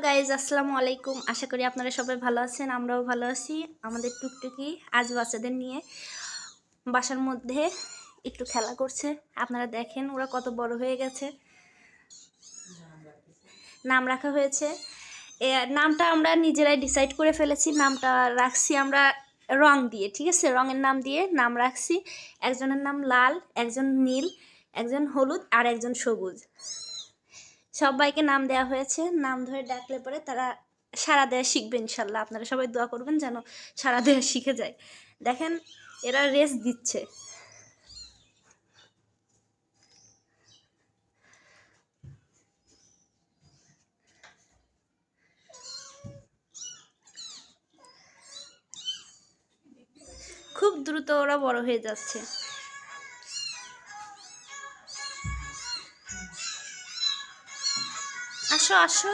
Guys, আসসালামু আলাইকুম। আশা করি আপনারা সবাই ভালো আছেন, আমরাও ভালো আছি। আমাদের টুকটুকি আজ বাচ্চাদের নিয়ে বাসার মধ্যে একটু খেলা করছে। আপনারা দেখেন ওরা কত বড় হয়ে গেছে। নাম রাখা হয়েছে, নামটা আমরা নিজেরাই ডিসাইড করে ফেলেছি। নামটা রাখছি আমরা রং দিয়ে, ঠিক আছে, রঙের নাম দিয়ে নাম রাখছি। একজনের নাম লাল, একজন নীল, একজন হলুদ আর একজন সবুজ। সবাইকে নাম দেওয়া হয়েছে। নাম ধরে ডাকলে পরে তারা সাড়া দেওয়া শিখবে ইনশাল্লাহ। আপনারা সবাই দোয়া করবেন যেন সাড়া দেওয়া শিখে যায়। দেখেন এরা রেস দিচ্ছে। খুব দ্রুত ওরা বড় হয়ে যাচ্ছে। আসো আসো।